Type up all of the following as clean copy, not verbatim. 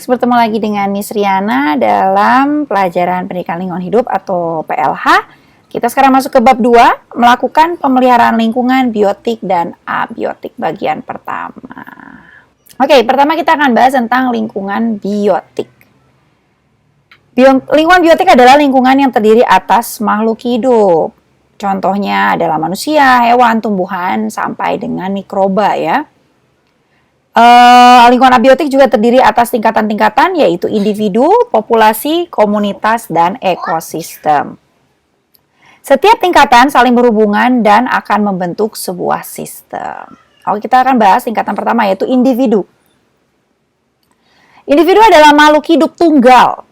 Next, bertemu lagi dengan Miss Riana dalam pelajaran pendidikan lingkungan hidup atau PLH. Kita sekarang masuk ke bab 2, melakukan pemeliharaan lingkungan biotik dan abiotik bagian pertama. Oke, pertama kita akan bahas tentang lingkungan biotik. Lingkungan biotik adalah lingkungan yang terdiri atas makhluk hidup. Contohnya adalah manusia, hewan, tumbuhan, sampai dengan mikroba ya. Lingkungan abiotik juga terdiri atas tingkatan-tingkatan, yaitu individu, populasi, komunitas, dan ekosistem. Setiap tingkatan saling berhubungan dan akan membentuk sebuah sistem. Oke, kita akan bahas tingkatan pertama, yaitu individu. Individu adalah makhluk hidup tunggal.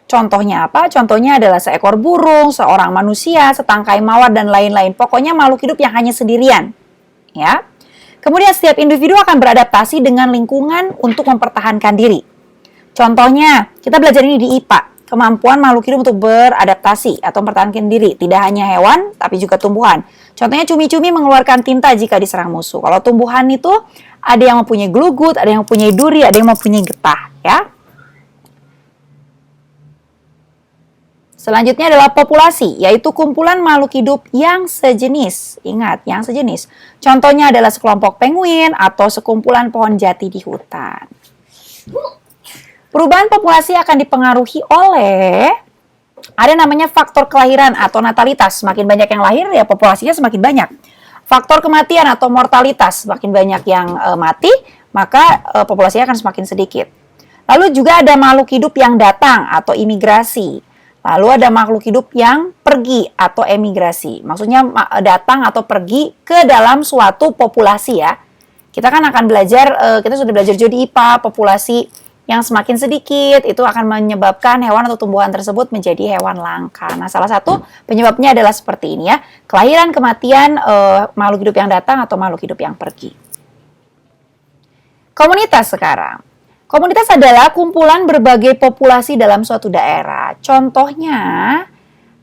Contohnya apa? Contohnya adalah seekor burung, seorang manusia, setangkai mawar, dan lain-lain. Pokoknya makhluk hidup yang hanya sendirian. Ya. Kemudian setiap individu akan beradaptasi dengan lingkungan untuk mempertahankan diri. Contohnya, kita belajar ini di IPA. Kemampuan makhluk hidup untuk beradaptasi atau mempertahankan diri. Tidak hanya hewan, tapi juga tumbuhan. Contohnya cumi-cumi mengeluarkan tinta jika diserang musuh. Kalau tumbuhan itu ada yang mempunyai glugut, ada yang mempunyai duri, ada yang mempunyai getah. Ya. Selanjutnya adalah populasi, yaitu kumpulan makhluk hidup yang sejenis. Ingat, yang sejenis. Contohnya adalah sekelompok penguin atau sekumpulan pohon jati di hutan. Perubahan populasi akan dipengaruhi oleh ada namanya faktor kelahiran atau natalitas. Semakin banyak yang lahir, ya populasinya semakin banyak. Faktor kematian atau mortalitas, semakin banyak yang mati, maka populasinya akan semakin sedikit. Lalu juga ada makhluk hidup yang datang atau imigrasi. Lalu ada makhluk hidup yang pergi atau emigrasi. Maksudnya datang atau pergi ke dalam suatu populasi ya. Kita kan akan belajar, kita sudah belajar juga di IPA, populasi yang semakin sedikit itu akan menyebabkan hewan atau tumbuhan tersebut menjadi hewan langka. Nah, salah satu penyebabnya adalah seperti ini ya. Kelahiran, kematian, makhluk hidup yang datang atau makhluk hidup yang pergi. Komunitas sekarang. Komunitas adalah kumpulan berbagai populasi dalam suatu daerah. Contohnya,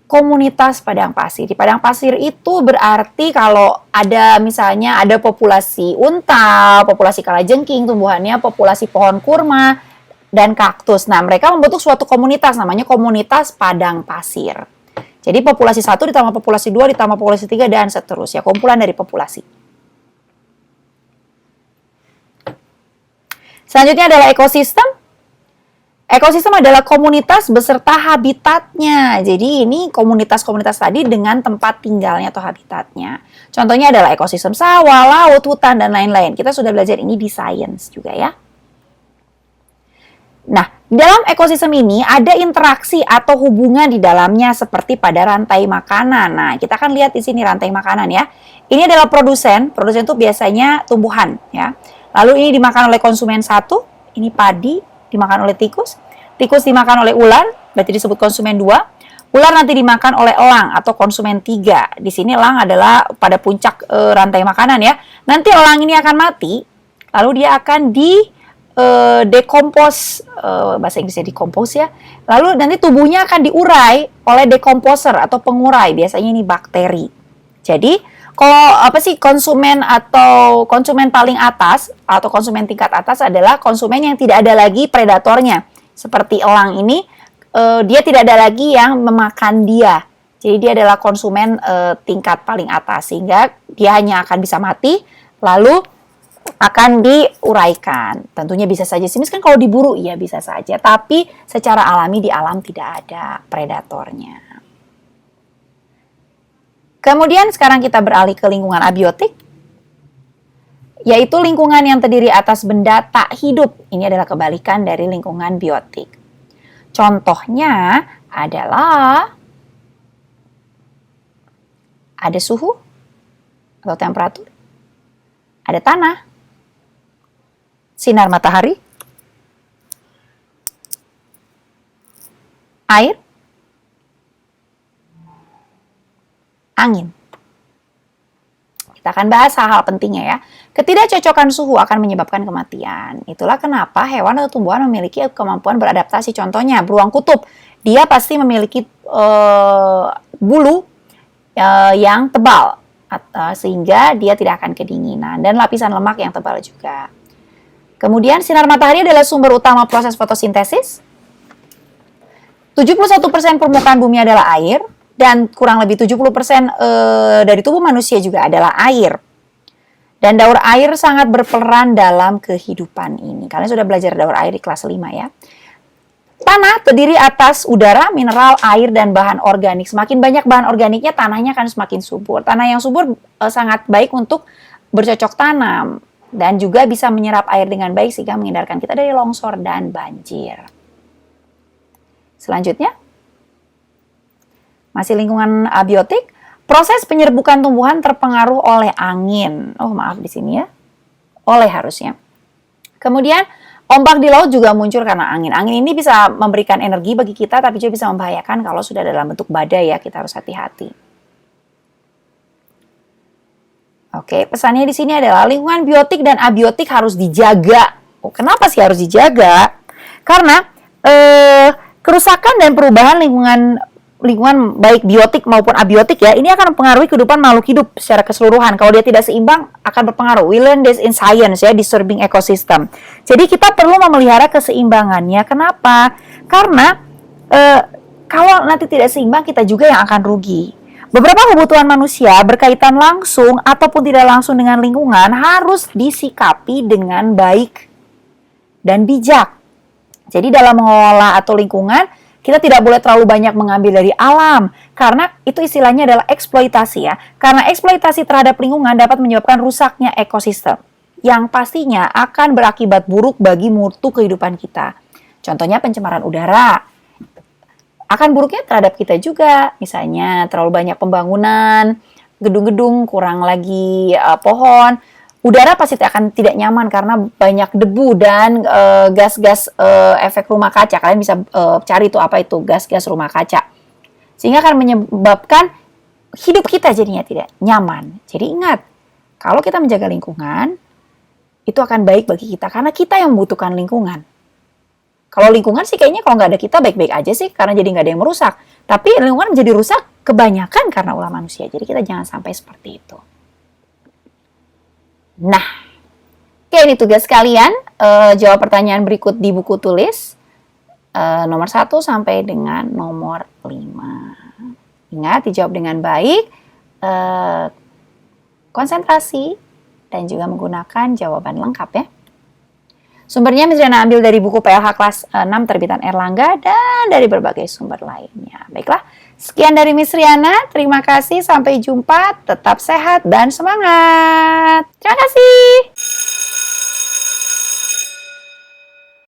komunitas padang pasir. Di padang pasir itu berarti kalau ada misalnya ada populasi unta, populasi kalajengking, tumbuhannya populasi pohon kurma, dan kaktus. Nah, mereka membentuk suatu komunitas, namanya komunitas padang pasir. Jadi populasi 1 ditambah populasi 2 ditambah populasi 3 dan seterusnya. Kumpulan dari populasi. Selanjutnya adalah ekosistem. Ekosistem adalah komunitas beserta habitatnya. Jadi ini komunitas-komunitas tadi dengan tempat tinggalnya atau habitatnya. Contohnya adalah ekosistem sawah, laut, hutan, dan lain-lain. Kita sudah belajar ini di sains juga ya. Nah, dalam ekosistem ini ada interaksi atau hubungan di dalamnya seperti pada rantai makanan. Nah, kita akan lihat di sini rantai makanan ya. Ini adalah produsen. Produsen itu biasanya tumbuhan ya. Lalu ini dimakan oleh konsumen 1, ini padi dimakan oleh tikus. Tikus dimakan oleh ular, berarti disebut konsumen 2. Ular nanti dimakan oleh elang atau konsumen 3. Di sini elang adalah pada puncak rantai makanan ya. Nanti elang ini akan mati, lalu dia akan dekompos, bahasa Inggrisnya dekompos ya. Lalu nanti tubuhnya akan diurai oleh dekomposer atau pengurai, biasanya ini bakteri. Jadi kalau konsumen atau konsumen paling atas atau konsumen tingkat atas adalah konsumen yang tidak ada lagi predatornya. Seperti elang ini, dia tidak ada lagi yang memakan dia. Jadi dia adalah konsumen tingkat paling atas, sehingga dia hanya akan bisa mati, lalu akan diuraikan. Tentunya bisa saja sinis kan kalau diburu, iya bisa saja. Tapi secara alami di alam tidak ada predatornya. Kemudian sekarang kita beralih ke lingkungan abiotik, yaitu lingkungan yang terdiri atas benda tak hidup. Ini adalah kebalikan dari lingkungan biotik. Contohnya adalah ada suhu atau temperatur, ada tanah, sinar matahari, air, angin. Kita akan bahas hal-hal pentingnya ya. Ketidakcocokan suhu akan menyebabkan kematian. Itulah kenapa hewan atau tumbuhan memiliki kemampuan beradaptasi. Contohnya beruang kutub, dia pasti memiliki bulu yang tebal sehingga dia tidak akan kedinginan, dan lapisan lemak yang tebal juga. Kemudian sinar matahari adalah sumber utama proses fotosintesis. 71% permukaan bumi adalah air, dan kurang lebih 70% dari tubuh manusia juga adalah air. Dan daur air sangat berperan dalam kehidupan ini. Kalian sudah belajar daur air di kelas 5 ya. Tanah terdiri atas udara, mineral, air, dan bahan organik. Semakin banyak bahan organiknya, tanahnya akan semakin subur. Tanah yang subur sangat baik untuk bercocok tanam. Dan juga bisa menyerap air dengan baik sehingga menghindarkan kita dari longsor dan banjir. Selanjutnya, masih lingkungan abiotik, proses penyerbukan tumbuhan terpengaruh oleh angin. Oh maaf di sini ya, oleh harusnya. Kemudian ombak di laut juga muncul karena angin. Angin ini bisa memberikan energi bagi kita, tapi juga bisa membahayakan kalau sudah dalam bentuk badai ya, kita harus hati-hati. Oke, pesannya di sini adalah lingkungan biotik dan abiotik harus dijaga. Oh, kenapa sih harus dijaga? Karena kerusakan dan perubahan lingkungan baik biotik maupun abiotik ya, ini akan mempengaruhi kehidupan makhluk hidup secara keseluruhan. Kalau dia tidak seimbang, akan berpengaruh. We learn this in science ya, disturbing ecosystem. Jadi kita perlu memelihara keseimbangannya. Kenapa? Karena kalau nanti tidak seimbang, kita juga yang akan rugi. Beberapa kebutuhan manusia berkaitan langsung ataupun tidak langsung dengan lingkungan harus disikapi dengan baik dan bijak. Jadi dalam mengelola atau lingkungan, kita tidak boleh terlalu banyak mengambil dari alam, karena itu istilahnya adalah eksploitasi ya. Karena eksploitasi terhadap lingkungan dapat menyebabkan rusaknya ekosistem, yang pastinya akan berakibat buruk bagi mutu kehidupan kita. Contohnya pencemaran udara, akan buruknya terhadap kita juga. Misalnya terlalu banyak pembangunan, gedung-gedung, kurang lagi pohon, udara pasti akan tidak nyaman karena banyak debu dan gas-gas efek rumah kaca. Kalian bisa cari itu apa itu gas-gas rumah kaca. Sehingga akan menyebabkan hidup kita jadinya tidak nyaman. Jadi ingat, kalau kita menjaga lingkungan, itu akan baik bagi kita karena kita yang membutuhkan lingkungan. Kalau lingkungan sih kayaknya kalau nggak ada kita baik-baik aja sih karena jadi nggak ada yang merusak. Tapi lingkungan menjadi rusak kebanyakan karena ulah manusia. Jadi kita jangan sampai seperti itu. Nah, oke ini tugas kalian. Jawab pertanyaan berikut di buku tulis. Nomor 1 sampai dengan nomor 5. Ingat, dijawab dengan baik. Konsentrasi. Dan juga menggunakan jawaban lengkap ya. Sumbernya Miss Riana ambil dari buku PLH kelas 6 terbitan Erlangga dan dari berbagai sumber lainnya. Baiklah, sekian dari Miss Riana. Terima kasih, sampai jumpa. Tetap sehat dan semangat. Terima kasih.